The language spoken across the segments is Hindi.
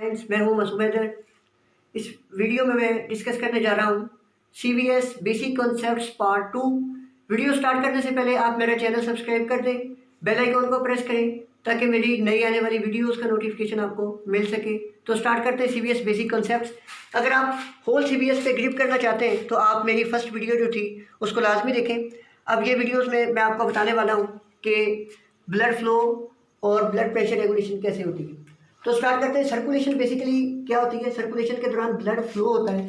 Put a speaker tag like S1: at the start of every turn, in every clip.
S1: फ्रेंड्स, मैं हूं मसूम हैदर। इस वीडियो में मैं डिस्कस करने जा रहा हूं CVS basic concepts part 2। Video start करने से पहले आप मेरा चैनल सब्सक्राइब कर दें, बेल आइकॉन को प्रेस करें ताकि मेरी नई आने वाली वीडियोस का नोटिफिकेशन आपको मिल सके। तो स्टार्ट करते हैं सीवीएस बेसिक कॉन्सेप्ट्स। अगर आप होल सीवीएस पे ग्रिप करना चाहते हैं तो आप मेरी फर्स्ट वीडियो जो थी उसको लाजमी देखें। अब ये वीडियोज़ में मैं आपको बताने वाला हूँ कि ब्लड फ्लो और ब्लड प्रेशर रेगुलेशन कैसे होती है। तो स्टार्ट करते हैं। सर्कुलेशन बेसिकली क्या होती है? सर्कुलेशन के दौरान ब्लड फ्लो होता है,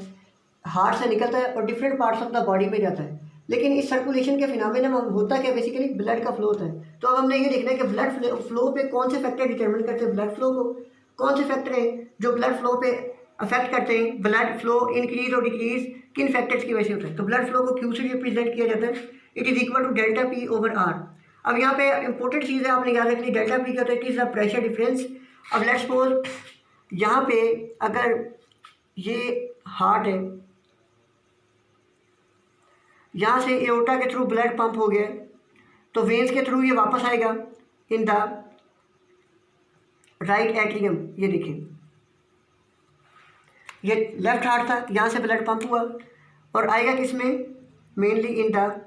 S1: हार्ट से निकलता है और different parts of the body में जाता है। लेकिन इस सर्कुलेशन के फिनोमेना में होता क्या? बेसिकली ब्लड का फ्लो होता है। तो अब हमने ये देखना है कि ब्लड फ्लो पे कौन से फैक्टर डिटरमिन करते हैं ब्लड फ्लो को, कौन से फैक्टर हैं जो ब्लड फ्लो पे अफेक्ट करते हैं। ब्लड फ्लो इंक्रीज और डिक्रीज किन फैक्टर्स की वजह से होता है? तो ब्लड फ्लो को क्यू से रिप्रेजेंट किया जाता है। It is equal to delta p over r. अब यहाँ पे इंपॉर्टेंट चीज़ है, आपने याद रखनी। डेल्टा पी क्या होता है? It is the pressure difference. अब लेट्स सपोज यहाँ पे अगर ये हार्ट है, यहाँ से एओर्टा के थ्रू ब्लड पंप हो गया तो वेन्स के थ्रू ये वापस आएगा इन द राइट एट्रियम। ये देखिए, ये लेफ्ट हार्ट था, यहाँ से ब्लड पंप हुआ और आएगा किसमें? Mainly in the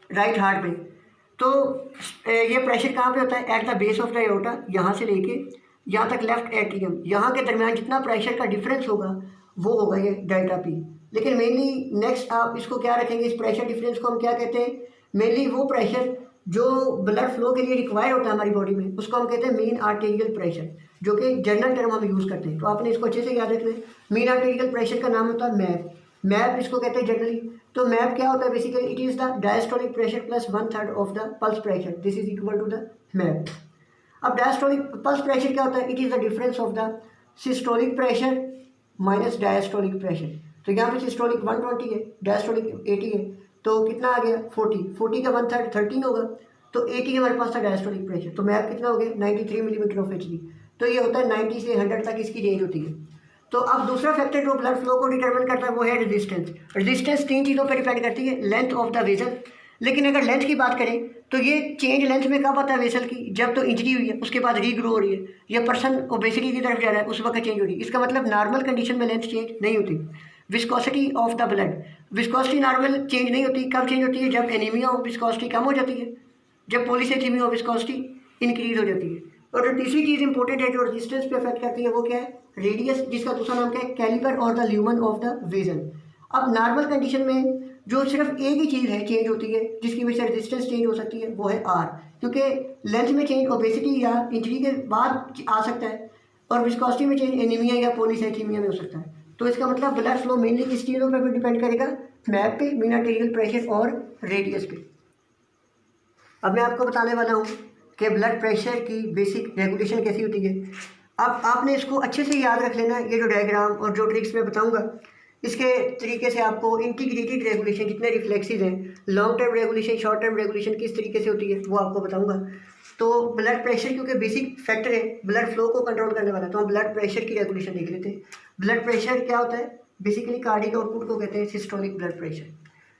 S1: right heart में। तो ये प्रेशर कहाँ पे होता है? At the base of the aorta, यहाँ से लेके यहाँ तक लेफ्ट एट्रियम, यहाँ के दरमियान जितना प्रेशर का डिफरेंस होगा वो होगा ये डेल्टा पी। लेकिन मेनली नेक्स्ट आप इसको क्या रखेंगे? इस प्रेशर डिफरेंस को हम क्या कहते हैं? मेनली वो प्रेशर जो ब्लड फ्लो के लिए रिक्वायर होता है हमारी बॉडी में, उसको हम कहते हैं मीन आर्टेरियल प्रेशर, जो कि जनरल टर्म हम यूज़ करते हैं। तो आपने इसको अच्छे से याद रखना है। मीन आर्टेरियल प्रेशर का नाम होता है मैप। मैप इसको कहते हैं जनरली। तो मैप क्या होता है? Basically it is the diastolic pressure plus 1/3 of the pulse pressure. This is equal to the MAP. अब डायस्टोलिक पल्स प्रेशर क्या होता है? It is the difference of the systolic pressure minus diastolic pressure. तो यहाँ पे सिस्टोलिक 120 है, डायस्टोलिक 80 है, तो कितना आ गया? 40 का 1/3 13 होगा। तो 80 हमारे पास था डायस्टोलिक प्रेशर। तो मैप कितना हो गया? 93 मिलीमीटर ऑफ एचडी। तो ये होता है 90 से 100 तक इसकी रेंज होती है। तो अब दूसरा फैक्टर जो ब्लड फ्लो को डिटरमिन करता है वो है रेजिस्टेंस। रेजिस्टेंस 3 चीज़ों पर डिपेंड करती है। Length of the vessel. लेकिन अगर लेंथ की बात करें तो ये चेंज लेंथ में कब आता है वेसल की? जब तो इंजरी हुई है, उसके बाद रीग्रो हो रही है, या पर्सन ओबेसिटी की तरफ जा रहा है, उस वक्त चेंज हो रही है। इसका मतलब नॉर्मल कंडीशन में लेंथ चेंज नहीं होती। Viscosity of the blood, viscosity normal change नहीं होती। कब चेंज होती है? जब एनीमिया हो, विस्कोसिटी कम हो जाती है। जब पॉलीसाइथेमिया हो, विस्कोसिटी इंक्रीज हो जाती है। और जो तीसरी चीज़ इंपॉर्टेंट है जो रेजिस्टेंस पे अफेक्ट करती है वो क्या है? रेडियस, जिसका दूसरा नाम क्या है? कैलिबर और the lumen of the vessel. अब नॉर्मल कंडीशन में जो सिर्फ एक ही चीज़ है चेंज होती है जिसकी वजह से रेजिस्टेंस चेंज हो सकती है, वो है आर। क्योंकि लेंथ में चेंज ओबेसिटी या इंजरी के बाद आ सकता है, और विस्कोसिटी में चेंज एनीमिया या पॉलीसाइथेमिया में हो सकता है। तो इसका मतलब ब्लड फ्लो मेनली किस चीज़ों पर डिपेंड करेगा? मैप पे, मीन आर्टेरियल प्रेशर और रेडियस पे। अब मैं आपको बताने वाला हूँ कि ब्लड प्रेशर की बेसिक रेगुलेशन कैसी होती है। अब आपने इसको अच्छे से याद रख लेना है। ये जो डायग्राम और जो ट्रिक्स मैं बताऊंगा, इसके तरीके से आपको इंटीग्रेटेड रेगुलेशन, जितने रिफ्लेक्सेस हैं, long term regulation, short term regulation किस तरीके से होती है वो आपको बताऊंगा। तो ब्लड प्रेशर क्योंकि बेसिक फैक्टर है ब्लड फ्लो को कंट्रोल करने वाला, तो हम ब्लड प्रेशर की रेगुलेशन देख लेते हैं। ब्लड प्रेशर क्या होता है? बेसिकली कार्डिक आउटपुट को कहते हैं सिस्टोलिक ब्लड प्रेशर।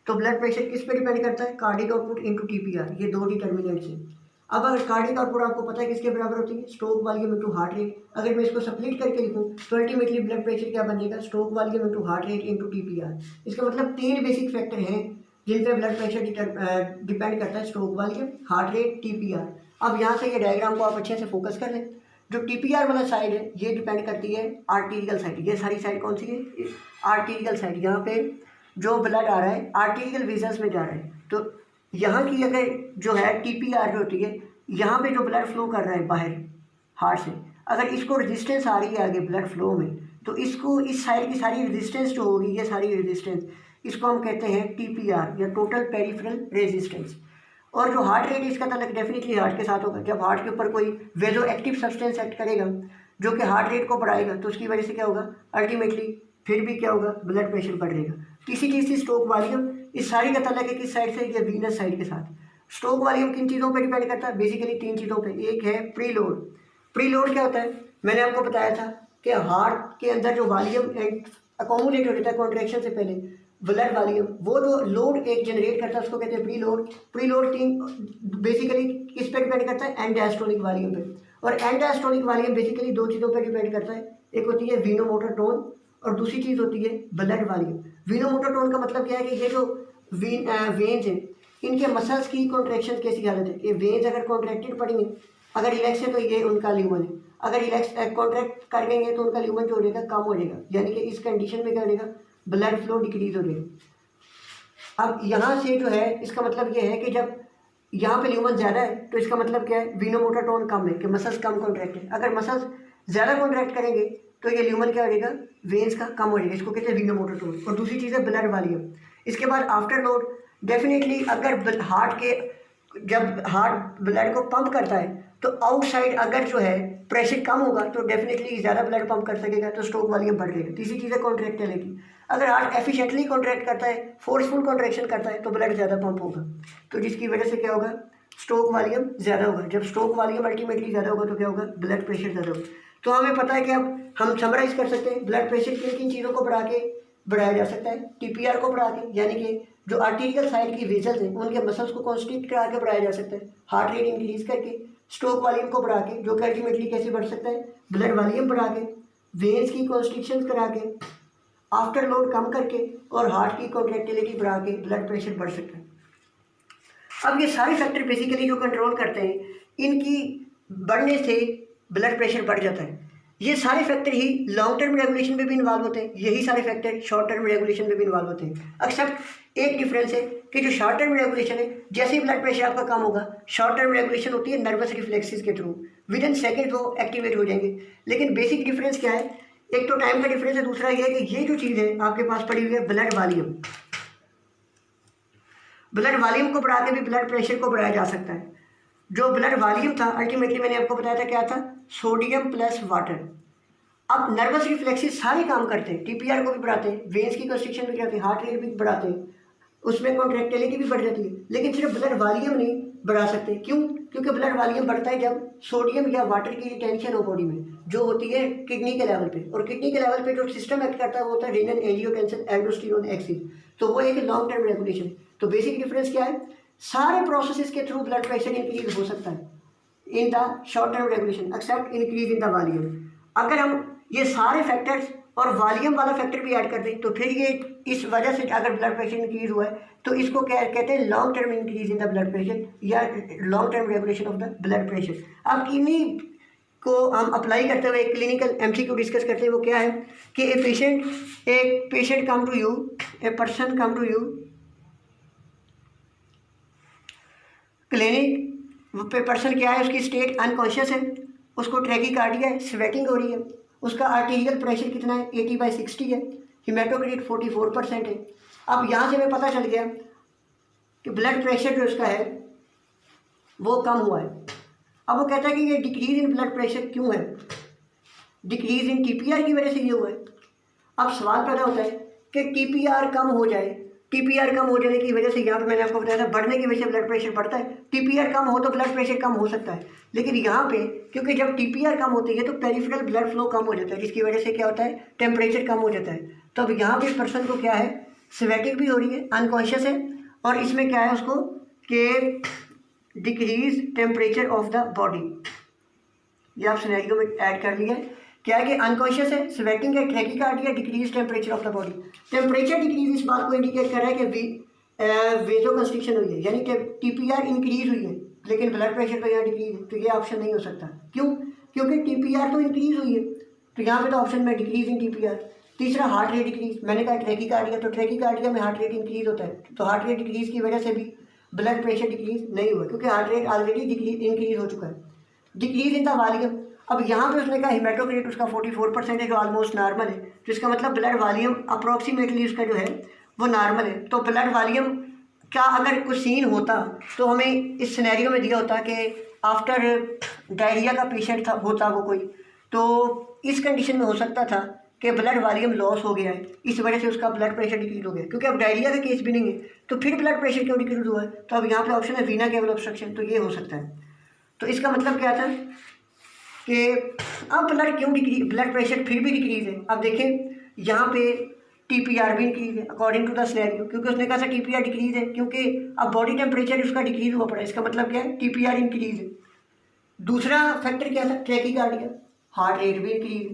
S1: तो ब्लड प्रेशर किस पे डिपेंड करता है? कार्डिक आउटपुट इंटू टीपीआर, ये दो डिटर्मिनेंट्स हैं। अब अगर कार्डिक आउटपुट आपको पता है किसके बराबर होती है? Stroke volume into heart rate. अगर मैं इसको सप्लीट करके लिखूँ तो अल्टीमेटली ब्लड प्रेशर क्या बन जाएगा? Stroke volume into heart rate into TPR. इसका मतलब 3 बेसिक फैक्टर हैं जिन पर ब्लड प्रेशर डिपेंड करता है: stroke volume, heart rate, TPR. अब यहाँ से ये डायग्राम को आप अच्छे से फोकस कर लें। जो टीपीआर वाला साइड है ये डिपेंड करती है आर्टीरियल साइड। ये सारी साइड कौन सी है? Arterial side. यहाँ पे जो ब्लड आ रहा है आर्टीरियल वेसल्स में जा रहा है। तो यहाँ की अगर जो है टीपीआर जो होती है, यहाँ पे जो ब्लड फ्लो कर रहा है बाहर हार्ट से, अगर इसको रेजिस्टेंस आ रही है आगे ब्लड फ्लो में, तो इसको इस साइड की सारी रेजिस्टेंस जो होगी, ये सारी रेजिस्टेंस, इसको हम कहते हैं टीपीआर या टोटल पेरिफेरल रेजिस्टेंस। और जो हार्ट रेट है इसका ताल्लुक डेफिनेटली हार्ट के साथ होगा। जब हार्ट के ऊपर कोई वेजो एक्टिव सब्सटेंस एक्ट करेगा जो कि हार्ट रेट को बढ़ाएगा, तो उसकी वजह से क्या होगा? अल्टीमेटली फिर भी क्या होगा? ब्लड प्रेशर बढ़ेगा। तीसरी चीज़ थी स्ट्रोक वॉल्यूम। इस सारी का ताल्लुक है किस साइड से? ये वीनस साइड के साथ। स्ट्रोक वॉल्यूम किन चीज़ों पे डिपेंड करता है? बेसिकली 3 चीज़ों पे। एक है प्रीलोड। प्रीलोड क्या होता है? मैंने आपको बताया था कि हार्ट के अंदर जो वॉल्यूम अकोमोडेट हो जाता है कॉन्ट्रैक्शन से पहले, ब्लड वॉल्यूम, वो जो लोड एक जनरेट करता है उसको कहते हैं प्रीलोड। प्रीलोड 3 बेसिकली किस पे डिपेंड करता है? एंड डायस्टोलिक वॉल्यूम पे। और एंड डायस्टोलिक वॉल्यूम बेसिकली दो चीज़ों पर डिपेंड करता है, एक होती है वीनो मोटर टोन और दूसरी चीज़ होती है blood volume. Veno motor tone का मतलब क्या है कि ये जो वेन्स हैं इनके मसल्स की कॉन्ट्रैक्शन कैसी हालत है, ये वेन्स अगर कॉन्ट्रैक्टेड पड़ेंगे, अगर रिलैक्स है तो ये उनका ल्यूमन है, अगर रिलैक्स कॉन्ट्रैक्ट कर देंगे तो उनका ल्यूमन जो हो जाएगा कम हो जाएगा, यानी कि इस कंडीशन में क्या हो जाएगा, ब्लड फ्लो डिक्रीज हो जाएगा। अब यहाँ से जो है इसका मतलब ये है कि जब यहाँ पे ल्यूमन ज़्यादा है तो इसका मतलब क्या है, वीनो मोटर टोन कम है कि मसल्स कम कॉन्ट्रैक्ट है। अगर मसल्स ज़्यादा कॉन्ट्रैक्ट करेंगे तो ये ल्यूमन क्या हो जाएगा, वेन्स का कम हो जाएगा, इसको कहते हैं वीनो मोटर टोन। और दूसरी चीज़ है ब्लड वॉल्यूम। इसके बाद आफ्टर लोड डेफिनेटली अगर हार्ट के जब हार्ट ब्लड को पंप करता है तो आउटसाइड अगर जो है प्रेशर कम होगा तो डेफिनेटली ज़्यादा ब्लड पंप कर सकेगा, तो स्ट्रोक वॉल्यूम बढ़ जाएगा। तीसरी चीज़ है कॉन्ट्रैक्टिलिटी। अगर हार्ट एफिशिएंटली कॉन्ट्रैक्ट करता है, फोर्सफुल कॉन्ट्रैक्शन करता है तो ब्लड ज़्यादा पंप होगा, तो जिसकी वजह से क्या होगा, स्ट्रोक वॉल्यूम ज़्यादा होगा। जब स्ट्रोक वॉल्यूम अल्टीमेटली ज़्यादा होगा तो क्या होगा, ब्लड प्रेशर ज़्यादा होगा। तो हमें पता है कि अब हम समराइज़ कर सकते हैं ब्लड प्रेशर किन किन चीज़ों को बढ़ाया जा सकता है। टीपीआर को बढ़ा के, यानी कि जो आर्टीरियल साइड की वेजल्स हैं उनके मसल्स को कॉन्स्ट्रिक्ट करा के बढ़ाया जा सकता है, हार्ट रेट इंक्रीज करके। स्ट्रोक वॉल्यूम को बढ़ा के, जो कि अल्टीमेटली कैसे बढ़ सकता है, ब्लड वॉल्यूम बढ़ा के, वेन्स की कॉन्स्ट्रिक्शन करा के, आफ्टर लोड कम करके और हार्ट की कॉन्ट्रैक्टिलिटी बढ़ा के ब्लड प्रेशर बढ़ सकता है। अब ये सारे फैक्टर बेसिकली जो कंट्रोल करते हैं, इनकी बढ़ने से ब्लड प्रेशर बढ़ जाता है। ये सारे फैक्टर ही लॉन्ग टर्म रेगुलेशन में भी इन्वॉल्व होते हैं, यही सारे फैक्टर शॉर्ट टर्म रेगुलेशन में भी इन्वॉल्व होते हैं। एक्सेप्ट एक डिफरेंस है कि जो शॉर्ट टर्म रेगुलेशन है, जैसे ही ब्लड प्रेशर आपका कम होगा, शॉर्ट टर्म रेगुलेशन होती है नर्वस रिफ्लेक्सेस के थ्रू, विद इन सेकेंड वो एक्टिवेट हो जाएंगे। लेकिन बेसिक डिफरेंस क्या है, एक तो टाइम का डिफरेंस है, दूसरा ये है कि ये जो चीज़ है आपके पास पड़ी हुई है ब्लड वॉल्यूम। ब्लड वॉल्यूम को बढ़ा के भी ब्लड प्रेशर को बढ़ाया जा सकता है। जो ब्लड वॉल्यूम था अल्टीमेटली मैंने आपको बताया था क्या था, सोडियम प्लस वाटर। अब नर्वस रिफ्लेक्सेस सारे काम करते हैं, टीपीआर को भी बढ़ाते हैं, वेन्स की कंस्ट्रिक्शन भी करते हैं, हार्ट रेट भी बढ़ाते हैं, उसमें कॉन्ट्रैक्टिलिटी भी बढ़ जाती है, लेकिन सिर्फ ब्लड वॉल्यूम नहीं बढ़ा सकते। क्यों? क्योंकि ब्लड वॉल्यूम बढ़ता है जब सोडियम या वाटर की रिटेंशन हो बॉडी में, जो होती है किडनी के लेवल पे, और किडनी के लेवल पे जो सिस्टम एक्ट करता है वो होता है रेनल एंजियोटेंसिन एल्डोस्टेरोन एक्सिस, तो वो एक लॉन्ग टर्म रेगुलेशन है। तो बेसिक डिफरेंस क्या है, सारे प्रोसेसेस के थ्रू ब्लड प्रेशर इंक्रीज हो सकता है in the short term regulation except increase in the volume. अगर हम ये सारे फैक्टर्स और वॉल्यूम वाला फैक्टर भी ऐड कर दें तो फिर ये इस वजह से अगर ब्लड प्रेशर इंक्रीज हुआ है तो इसको क्या कहते हैं, long term increase in the blood pressure या long term regulation of the blood pressure. अब इन्हीं को हम अप्लाई करते हुए एक क्लिनिकल एमसीक्यू डिस्कस करते हैं। वो क्या है कि एक patient come to you, a person come to you clinic पे, पर्सन क्या है, उसकी स्टेट अनकॉन्शियस है, उसको ट्रैकीकार्डिया है, स्वेटिंग हो रही है, उसका आर्टीरियल प्रेशर कितना है, 80/60 है, हीमेटोक्रिट 44% है। अब यहाँ से हमें पता चल गया कि ब्लड प्रेशर जो उसका है वो कम हुआ है। अब वो कहता है कि ये डिक्रीज इन ब्लड प्रेशर क्यों है, डिक्रीज इन टीपीआर की वजह से ये हुआ है। अब सवाल पैदा होता है कि टीपीआर कम हो जाए, टीपीआर कम हो जाने की वजह से, यहाँ पे मैंने आपको बताया था बढ़ने की वजह से ब्लड प्रेशर बढ़ता है, टीपीआर कम हो तो ब्लड प्रेशर कम हो सकता है। लेकिन यहाँ पे क्योंकि जब टीपीआर कम होती है तो पेरिफेरल ब्लड फ्लो कम हो जाता है, जिसकी वजह से क्या होता है, टेम्परेचर कम हो जाता है। तो अब यहाँ पे पर्सन को क्या है, स्वेटिंग भी हो रही है, अनकॉन्शियस है, और इसमें क्या है उसको कि decrease temperature of the body, ये आप सिनेरियो में ऐड कर लिया है। क्या है कि अनकॉन्शियस है, स्वेटिंग है, tachycardia, decrease temperature of the body. Temperature decrease इस बात को इंडिकेट कर रहा है कि वेजो कंस्ट्रिक्शन हुई है, यानी कि टीपीआर इंक्रीज हुई है, लेकिन ब्लड प्रेशर तो यहाँ डिक्रीज है, तो ये ऑप्शन नहीं हो सकता। क्यों? क्योंकि टीपीआर तो इंक्रीज हुई है, तो यहाँ पे तो ऑप्शन में डिक्रीज इन टीपीआर। तीसरा हार्ट रेट डिक्रीज, मैंने कहा ट्रैकीकार्डिया, तो ट्रैकीकार्डिया में हार्ट रेट इंक्रीज होता है, तो हार्ट रेट डिक्रीज की वजह से भी ब्लड प्रेशर डिक्रीज नहीं हुआ, क्योंकि हार्ट रेट ऑलरेडी इंक्रीज हो चुका है। डिक्रीज इन द वॉल्यूम, अब यहाँ पे उसने कहा हीमेटोक्रिट उसका 44% है, जो ऑलमोस्ट नॉर्मल है, तो इसका मतलब ब्लड वॉल्यूम अप्रॉक्सीमेटली उसका जो है वो नॉर्मल है। तो ब्लड वॉल्यूम क्या अगर कुछ सीन होता तो हमें इस सिनेरियो में दिया होता कि आफ्टर डायरिया का पेशेंट था होता वो कोई, तो इस कंडीशन में हो सकता था कि ब्लड वॉल्यूम लॉस हो गया है, इस वजह से उसका ब्लड प्रेशर डिक्रीज हो गया। क्योंकि अब डायरिया का केस भी नहीं है तो फिर ब्लड प्रेशर क्यों डिक्रीज हुआ है, तो अब यहाँ पे ऑप्शन है वीना केवल ऑब्स्ट्रक्शन, तो ये हो सकता है। तो इसका मतलब क्या था कि अब ब्लड प्रेशर फिर भी डिक्रीज है। अब देखें यहाँ पे टीपीआर भी इंक्रीज है अकॉर्डिंग टू द सिनेरियो, क्योंकि उसने कहा था टीपीआर डिक्रीज है, क्योंकि अब बॉडी टेम्परेचर उसका डिक्रीज हुआ पड़ा है, इसका मतलब क्या है, टीपीआर इंक्रीज है। दूसरा फैक्टर क्या था, टैकीकार्डिया, हार्ट रेट भी इंक्रीज है,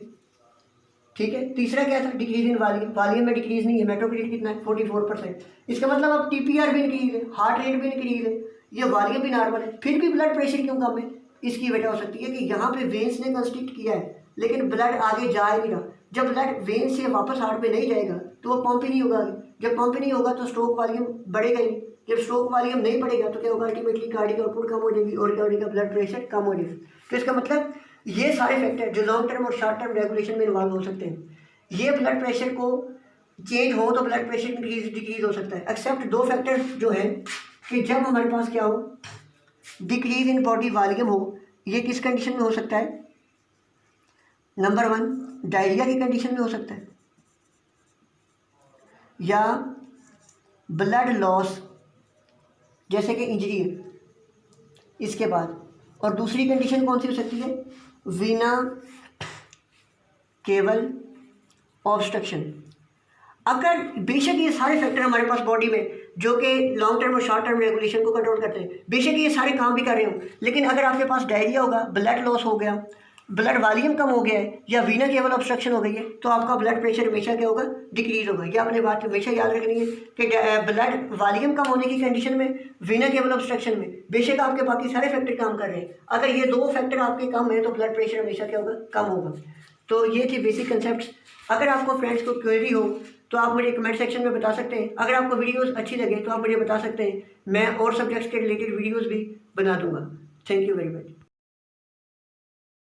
S1: ठीक है। तीसरा क्या था, डिक्रीज इन वॉल्यूम, वॉल्यूम में डिक्रीज नहीं है, मेट्रोक्रेट कितना है 44%। इसका मतलब अब टीपीआर भी इंक्रीज है, हार्ट रेट भी इंक्रीज है, ये वॉल्यूम भी नॉर्मल है, फिर भी ब्लड प्रेशर क्यों कम है? इसकी वजह हो सकती है कि यहाँ पे वेन्स ने कंस्ट्रिक्ट किया है लेकिन ब्लड आगे जा ही नहीं रहा। जब ब्लड वेन से वापस हार्ट में नहीं जाएगा तो वो पंप ही नहीं होगा, जब पंप ही नहीं होगा तो स्ट्रोक वॉल्यूम बढ़ेगा ही, जब स्ट्रोक वॉल्यूम नहीं बढ़ेगा तो क्या होगा, अल्टीमेटली कार्डियक आउटपुट कम हो जाएगी और कार्डियक का ब्लड प्रेशर कम हो जाएगा। तो इसका मतलब ये सारे फैक्टर जो लॉन्ग टर्म और शॉर्ट टर्म रेगुलेशन में इन्वॉल्व हो सकते हैं, ये ब्लड प्रेशर को चेंज हो तो ब्लड प्रेशर इंक्रीज डिक्रीज हो सकता है, एक्सेप्ट दो फैक्टर जो है कि जब हमारे पास क्या हो, डिक्रीज इन बॉडी वॉल्यूम हो। ये किस कंडीशन में हो सकता है? नंबर 1 डायरिया की कंडीशन में हो सकता है, या ब्लड लॉस जैसे कि इंजरी है इसके बाद। और दूसरी कंडीशन कौन सी हो सकती है? वीना केवल ऑब्स्ट्रक्शन। अगर बेशक ये सारे फैक्टर हमारे पास बॉडी में जो कि लॉन्ग टर्म और शॉर्ट टर्म रेगुलेशन को कंट्रोल करते हैं, बेशक ये सारे काम भी कर रहे हो, लेकिन अगर आपके पास डायरिया होगा, ब्लड लॉस हो गया, ब्लड वॉल्यूम कम हो गया है, या वीना केवल ऑब्स्ट्रक्शन हो गई है, तो आपका ब्लड प्रेशर हमेशा क्या होगा, डिक्रीज होगा। ये आपने बात हमेशा याद रखनी है कि ब्लड वॉल्यूम कम होने की कंडीशन में, वीना केवल ऑब्स्ट्रक्शन में, बेशक आपके बाकी सारे फैक्टर काम कर रहे हैं, अगर ये दो फैक्टर आपके कम है तो ब्लड प्रेशर हमेशा क्या होगा, कम होगा। तो ये थी बेसिक कंसेप्ट। अगर आपको फ्रेंड्स को क्वेरी हो तो आप मुझे कमेंट सेक्शन में बता सकते हैं। अगर आपको वीडियोस अच्छी लगे तो आप मुझे बता सकते हैं, मैं और सब्जेक्ट्स के रिलेटेड वीडियोस भी बना दूंगा। Thank you very much.